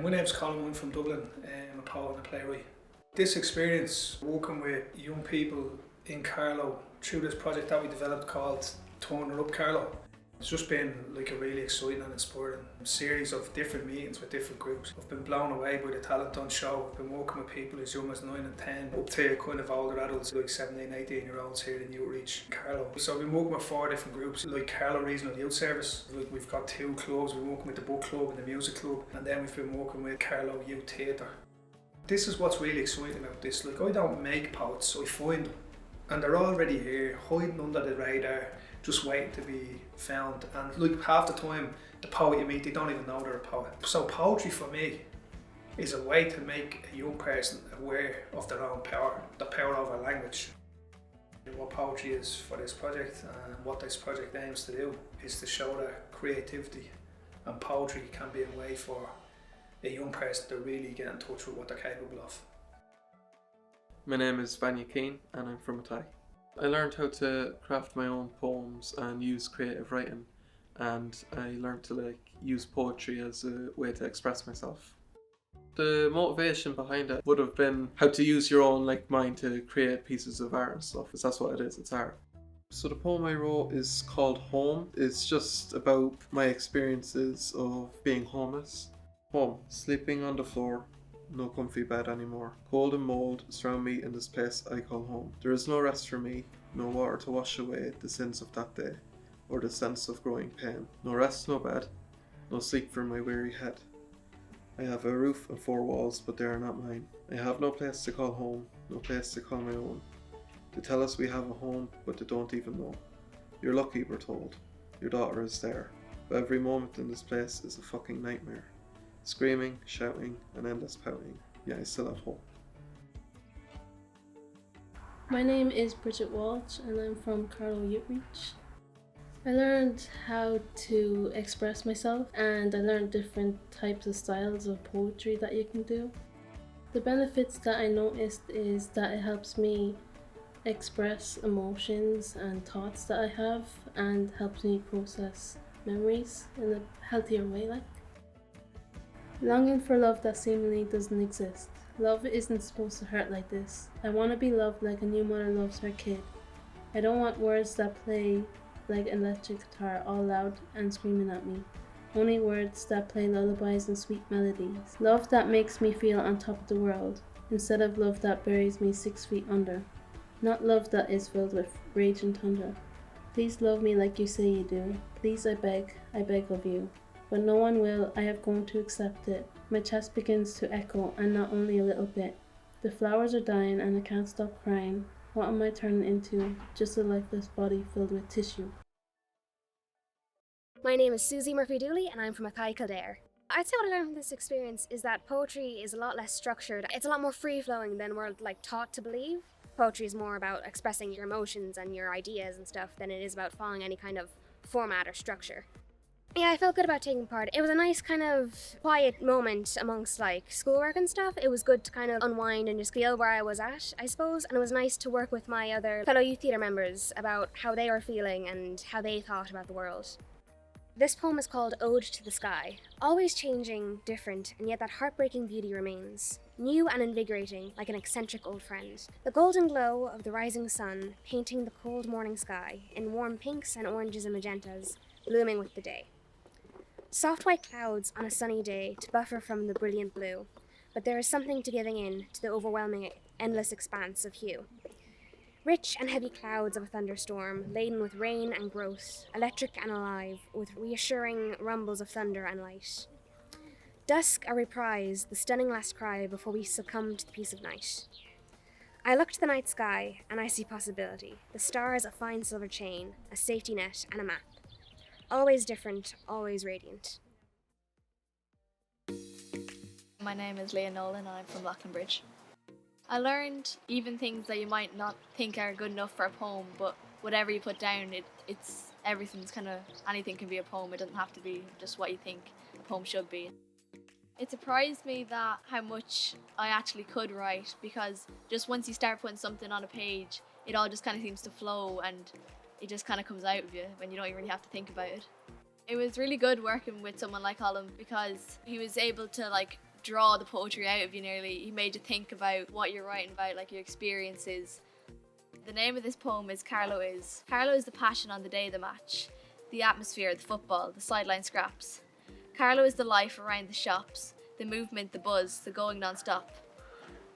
My name's Colm, I'm from Dublin. I'm a poet and a playwright. This experience working with young people in Carlow through this project that we developed called It Up Carlow. It's just been like a really exciting and inspiring series of different meetings with different groups. I've been blown away by the talent on show. I've been working with people as young as 9 and 10 up to kind of older adults like 17, 18 year olds here in Youth Reach Carlow. So I've been working with 4 different groups like Carlow Regional Youth Service. Like we've got 2 clubs. We're working with the book club and the music club, and then we've been working with Carlow Youth Theatre. This is what's really exciting about this. Like I don't make poets, I find them. And they're already here, hiding under the radar, just waiting to be found. And like half the time, the poet you meet, they don't even know they're a poet. So poetry for me is a way to make a young person aware of their own power, the power of our language. What poetry is for this project and what this project aims to do is to show that creativity and poetry can be a way for a young person to really get in touch with what they're capable of. My name is Vanya Keane and I'm from Athy. I learned how to craft my own poems and use creative writing, and I learned to use poetry as a way to express myself. The motivation behind it would have been how to use your own mind to create pieces of art and stuff, because that's what it is, it's art. So the poem I wrote is called Home. It's just about my experiences of being homeless. Home, sleeping on the floor, no comfy bed anymore. Cold and mold surround me in this place I call home. There is no rest for me, no water to wash away the sins of that day, or the sense of growing pain. No rest, no bed, no sleep for my weary head. I have a roof and 4 walls, but they are not mine. I have no place to call home, no place to call my own. They tell us we have a home, but they don't even know. You're lucky, we're told. Your daughter is there. But every moment in this place is a fucking nightmare. Screaming, shouting, and endless pouting. Yeah, I still have hope. My name is Bridget Walsh and I'm from Carlow Youth Reach. I learned how to express myself, and I learned different types of styles of poetry that you can do. The benefits that I noticed is that it helps me express emotions and thoughts that I have, and helps me process memories in a healthier way. Longing for love that seemingly doesn't exist. Love isn't supposed to hurt like this. I want to be loved like a new mother loves her kid. I don't want words that play like an electric guitar all loud and screaming at me. Only words that play lullabies and sweet melodies. Love that makes me feel on top of the world, instead of love that buries me 6 feet under. Not love that is filled with rage and thunder. Please love me like you say you do. Please, I beg of you. But no one will, I have grown to accept it. My chest begins to echo, and not only a little bit. The flowers are dying and I can't stop crying. What am I turning into? Just a lifeless body filled with tissue. My name is Susie Murphy-Dooley and I'm from Athy Kildare. I'd say what I learned from this experience is that poetry is a lot less structured. It's a lot more free-flowing than we're taught to believe. Poetry is more about expressing your emotions and your ideas and stuff than it is about following any kind of format or structure. Yeah, I felt good about taking part. It was a nice kind of quiet moment amongst schoolwork and stuff. It was good to kind of unwind and just feel where I was at, I suppose. And it was nice to work with my other fellow youth theatre members about how they were feeling and how they thought about the world. This poem is called Ode to the Sky. Always changing, different, and yet that heartbreaking beauty remains. New and invigorating, like an eccentric old friend. The golden glow of the rising sun painting the cold morning sky in warm pinks and oranges and magentas, blooming with the day. Soft white clouds on a sunny day to buffer from the brilliant blue, but there is something to giving in to the overwhelming, endless expanse of hue. Rich and heavy clouds of a thunderstorm, laden with rain and growth, electric and alive, with reassuring rumbles of thunder and light. Dusk a reprise, the stunning last cry before we succumb to the peace of night. I look to the night sky, and I see possibility. The stars a fine silver chain, a safety net and a map. Always different, always radiant. My name is Leah Nolan and I'm from Locklanbridge. I learned even things that you might not think are good enough for a poem, but whatever you put down, everything's anything can be a poem. It doesn't have to be just what you think a poem should be. It surprised me that how much I actually could write, because just once you start putting something on a page, it all just kind of seems to flow and it just kind of comes out of you when you don't really have to think about it. It was really good working with someone like Colm, because he was able to draw the poetry out of you nearly. He made you think about what you're writing about, like your experiences. The name of this poem is Carlow Is. Carlow is the passion on the day of the match, the atmosphere, the football, the sideline scraps. Carlow is the life around the shops, the movement, the buzz, the going non-stop.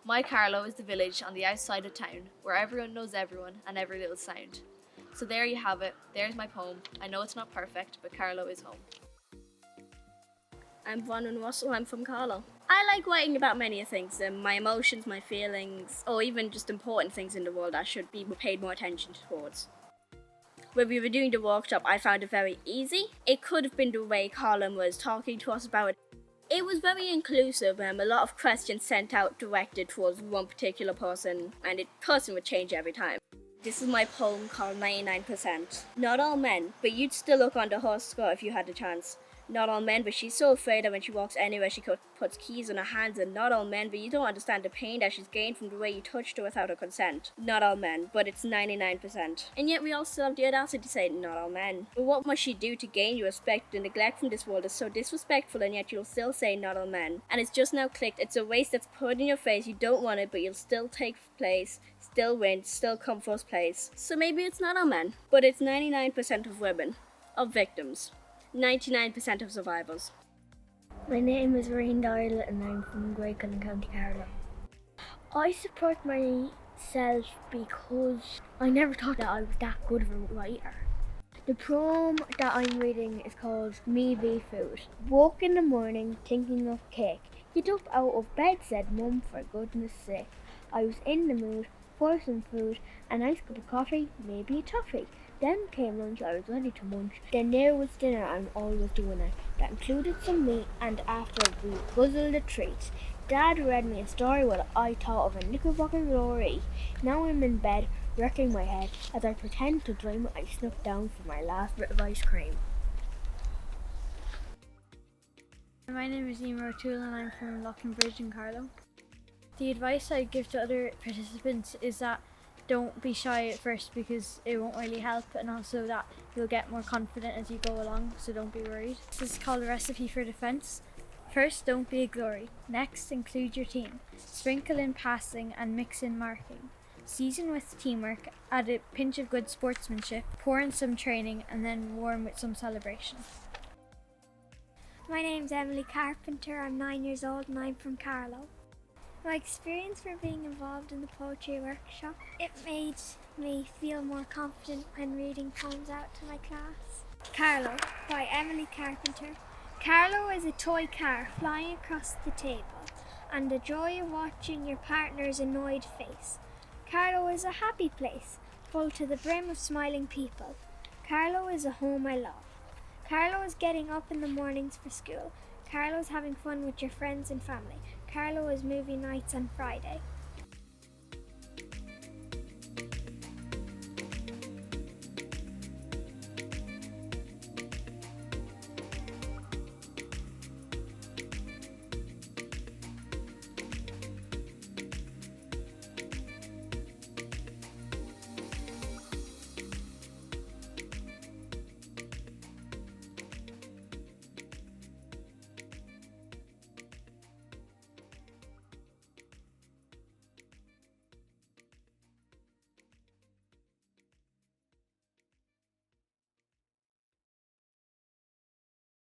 My Carlow is the village on the outside of town, where everyone knows everyone and every little sound. So there you have it, there's my poem. I know it's not perfect, but Carlow is home. I'm Bronwyn Russell, I'm from Carlow. I like writing about many things, my emotions, my feelings, or even just important things in the world that should be paid more attention towards. When we were doing the workshop, I found it very easy. It could have been the way Colm was talking to us about it. It was very inclusive, a lot of questions sent out directed towards one particular person, and the person would change every time. This is my poem called 99%. Not all men, but you'd still look under her skirt if you had the chance. Not all men, but she's so afraid that when she walks anywhere she puts keys on her hands. And not all men, but you don't understand the pain that she's gained from the way you touched her without her consent. Not all men, but it's 99%. And yet we all still have the audacity to say not all men. But what must she do to gain your respect? The neglect from this world is so disrespectful, and yet you'll still say not all men. And it's just now clicked. It's a race that's put in your face. You don't want it, but you'll still take place, still win, still come first place. So maybe it's not all men, but it's 99% of women, of victims. 99% of survivors. My name is Rain Doyle and I'm from Graycon in County Carlow. I support myself because I never thought that I was that good of a writer. The poem that I'm reading is called Me Be Food. Woke in the morning thinking of cake. Get up out of bed, said Mum, for goodness sake. I was in the mood for some food, a nice cup of coffee, maybe a toffee. Then came lunch, I was ready to munch. Then there was dinner, and all was doing it. That included some meat, and after we guzzled the treats. Dad read me a story while I thought of a Knickerbocker glory. Now I'm in bed, wrecking my head. As I pretend to dream, I snuck down for my last bit of ice cream. My name is Emer O'Toole and I'm from Bridge in Carlow. The advice I give to other participants is that don't be shy at first because it won't really help, and also that you'll get more confident as you go along, so don't be worried. This is called a recipe for defence. First, don't be a glory. Next, include your team. Sprinkle in passing and mix in marking. Season with teamwork, add a pinch of good sportsmanship, pour in some training, and then warm with some celebration. My name's Emily Carpenter, I'm 9 years old and I'm from Carlow. My experience for being involved in the poetry workshop, it made me feel more confident when reading poems out to my class. Carlow by Emily Carpenter. Carlow is a toy car flying across the table, and the joy of watching your partner's annoyed face. Carlow is a happy place, full to the brim of smiling people. Carlow is a home I love. Carlow is getting up in the mornings for school. Carlow is having fun with your friends and family. Carlow is movie nights on Friday.